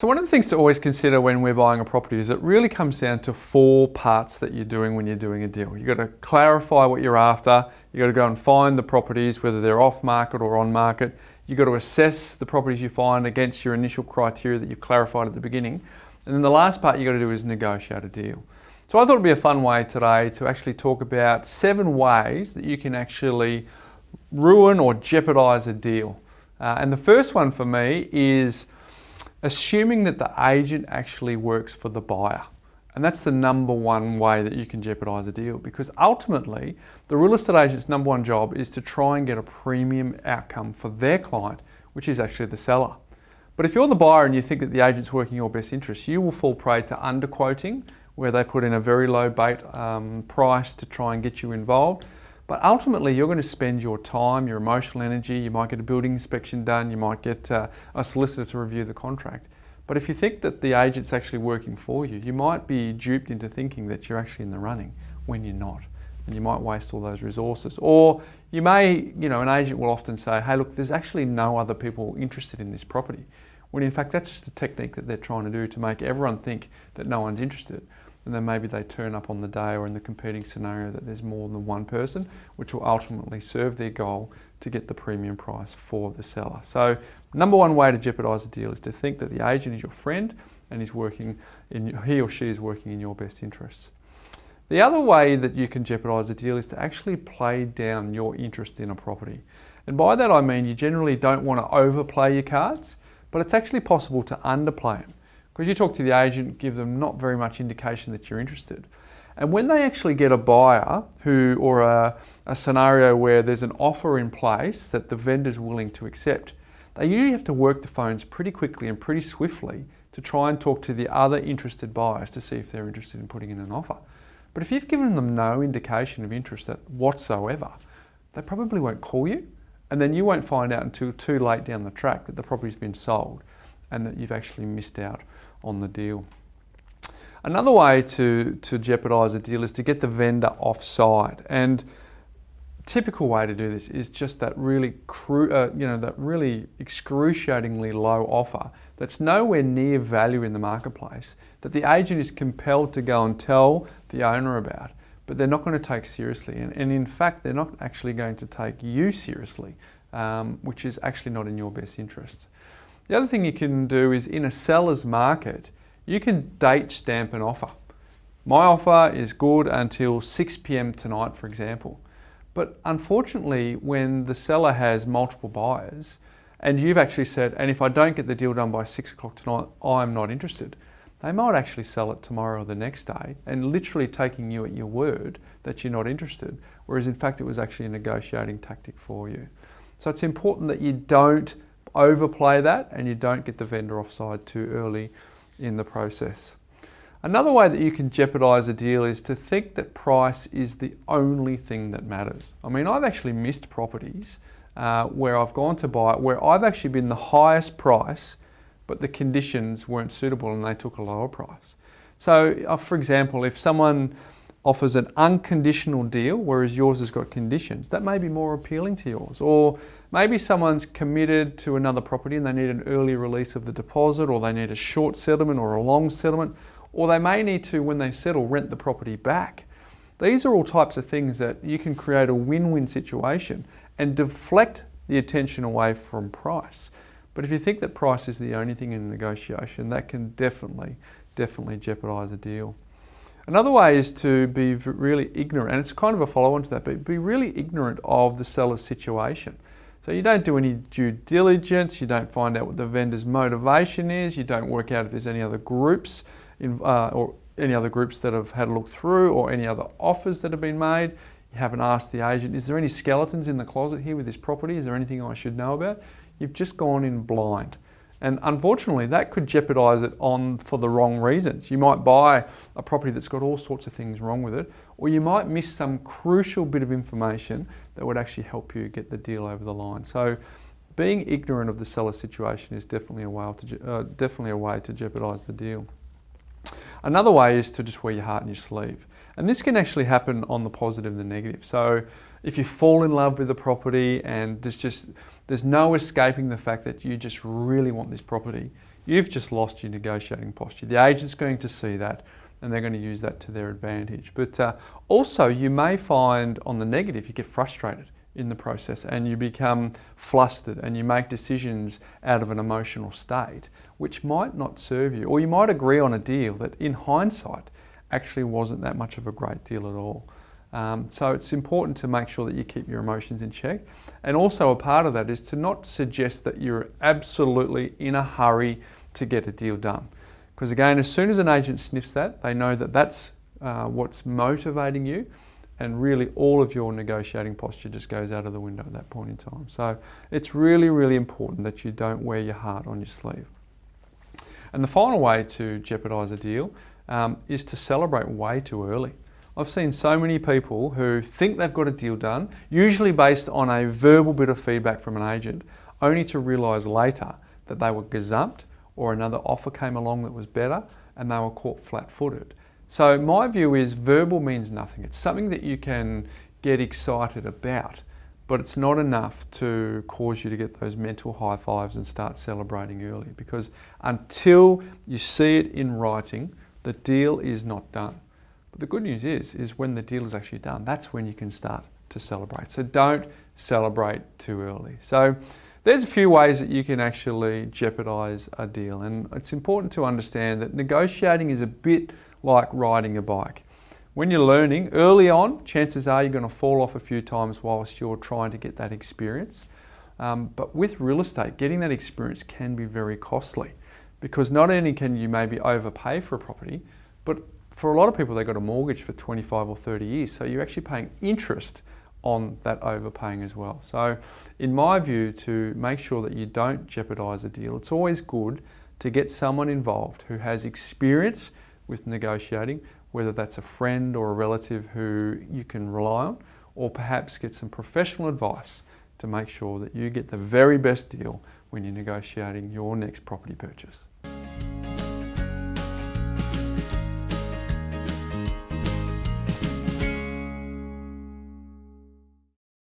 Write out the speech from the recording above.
So one of the things to always consider when we're buying a property is it really comes down to 4 parts that you're doing when you're doing a deal. You've got to clarify what you're after. You've got to go and find the properties, whether they're off market or on market. You've got to assess the properties you find against your initial criteria that you've clarified at the beginning. And then the last part you've got to do is negotiate a deal. So I thought it'd be a fun way today to actually talk about 7 ways that you can actually ruin or jeopardize a deal. And the first one for me is assuming that the agent actually works for the buyer. And that's the number one way that you can jeopardize a deal, because ultimately the real estate agent's number one job is to try and get a premium outcome for their client, which is actually the seller. But if you're the buyer and you think that the agent's working your best interests, you will fall prey to underquoting, where they put in a very low bait price to try and get you involved. But ultimately, you're going to spend your time, your emotional energy, you might get a building inspection done, you might get a solicitor to review the contract. But if you think that the agent's actually working for you, you might be duped into thinking that you're actually in the running when you're not. And you might waste all those resources. Or you may, an agent will often say, hey, look, there's actually no other people interested in this property. When in fact, that's just a technique that they're trying to do to make everyone think that no one's interested. And then maybe they turn up on the day or in the competing scenario that there's more than one person, which will ultimately serve their goal to get the premium price for the seller. So number one way to jeopardize a deal is to think that the agent is your friend and he or she is working in your best interests. The other way that you can jeopardize a deal is to actually play down your interest in a property. And by that I mean you generally don't want to overplay your cards, but it's actually possible to underplay it. Because you talk to the agent, give them not very much indication that you're interested. And when they actually get a buyer or a scenario where there's an offer in place that the vendor's willing to accept, they usually have to work the phones pretty quickly and pretty swiftly to try and talk to the other interested buyers to see if they're interested in putting in an offer. But if you've given them no indication of interest whatsoever, they probably won't call you, and then you won't find out until too late down the track that the property's been sold and that you've actually missed out on the deal. Another way to jeopardize a deal is to get the vendor offside. And typical way to do this is just that really excruciatingly low offer that's nowhere near value in the marketplace, that the agent is compelled to go and tell the owner about, but they're not going to take seriously. And in fact, they're not actually going to take you seriously, which is actually not in your best interest. The other thing you can do is in a seller's market, you can date stamp an offer. My offer is good until 6 p.m. tonight, for example. But unfortunately, when the seller has multiple buyers and you've actually said, and if I don't get the deal done by 6 o'clock tonight, I'm not interested, they might actually sell it tomorrow or the next day and literally taking you at your word that you're not interested, whereas in fact it was actually a negotiating tactic for you. So it's important that you don't overplay that and you don't get the vendor offside too early in the process. Another way that you can jeopardize a deal is to think that price is the only thing that matters. I mean, I've actually missed properties where I've gone to buy it, where I've actually been the highest price, but the conditions weren't suitable and they took a lower price. So for example, if someone offers an unconditional deal, whereas yours has got conditions, that may be more appealing to yours. Or maybe someone's committed to another property and they need an early release of the deposit, or they need a short settlement or a long settlement, or they may need to, when they settle, rent the property back. These are all types of things that you can create a win-win situation and deflect the attention away from price. But if you think that price is the only thing in a negotiation, that can definitely jeopardize a deal. Another way is to be really ignorant, and it's kind of a follow-on to that, but be really ignorant of the seller's situation. So you don't do any due diligence, you don't find out what the vendor's motivation is, you don't work out if there's any other groups or any other groups that have had a look through, or any other offers that have been made. You haven't asked the agent, is there any skeletons in the closet here with this property? Is there anything I should know about? You've just gone in blind. And unfortunately, that could jeopardize it for the wrong reasons. You might buy a property that's got all sorts of things wrong with it, or you might miss some crucial bit of information that would actually help you get the deal over the line. So being ignorant of the seller situation is definitely a way to jeopardize the deal. Another way is to just wear your heart on your sleeve. And this can actually happen on the positive and the negative. So if you fall in love with a property and there's no escaping the fact that you just really want this property, you've just lost your negotiating posture. The agent's going to see that and they're going to use that to their advantage. But also you may find on the negative, you get frustrated in the process and you become flustered and you make decisions out of an emotional state, which might not serve you. Or you might agree on a deal that in hindsight actually wasn't that much of a great deal at all. So it's important to make sure that you keep your emotions in check. And also a part of that is to not suggest that you're absolutely in a hurry to get a deal done. Because again, as soon as an agent sniffs that, they know that that's what's motivating you, and really all of your negotiating posture just goes out of the window at that point in time. So it's really, really important that you don't wear your heart on your sleeve. And the final way to jeopardise a deal is to celebrate way too early. I've seen so many people who think they've got a deal done, usually based on a verbal bit of feedback from an agent, only to realise later that they were gazumped or another offer came along that was better and they were caught flat-footed. So my view is verbal means nothing. It's something that you can get excited about, but it's not enough to cause you to get those mental high fives and start celebrating early, because until you see it in writing, the deal is not done. But the good news is when the deal is actually done, that's when you can start to celebrate. So don't celebrate too early. So there's a few ways that you can actually jeopardise a deal, and it's important to understand that negotiating is a bit like riding a bike. When you're learning early on, chances are you're going to fall off a few times whilst you're trying to get that experience. But with real estate, getting that experience can be very costly, because not only can you maybe overpay for a property, but for a lot of people, they've got a mortgage for 25 or 30 years. So you're actually paying interest on that overpaying as well. So in my view, to make sure that you don't jeopardise a deal, it's always good to get someone involved who has experience with negotiating, whether that's a friend or a relative who you can rely on, or perhaps get some professional advice to make sure that you get the very best deal when you're negotiating your next property purchase.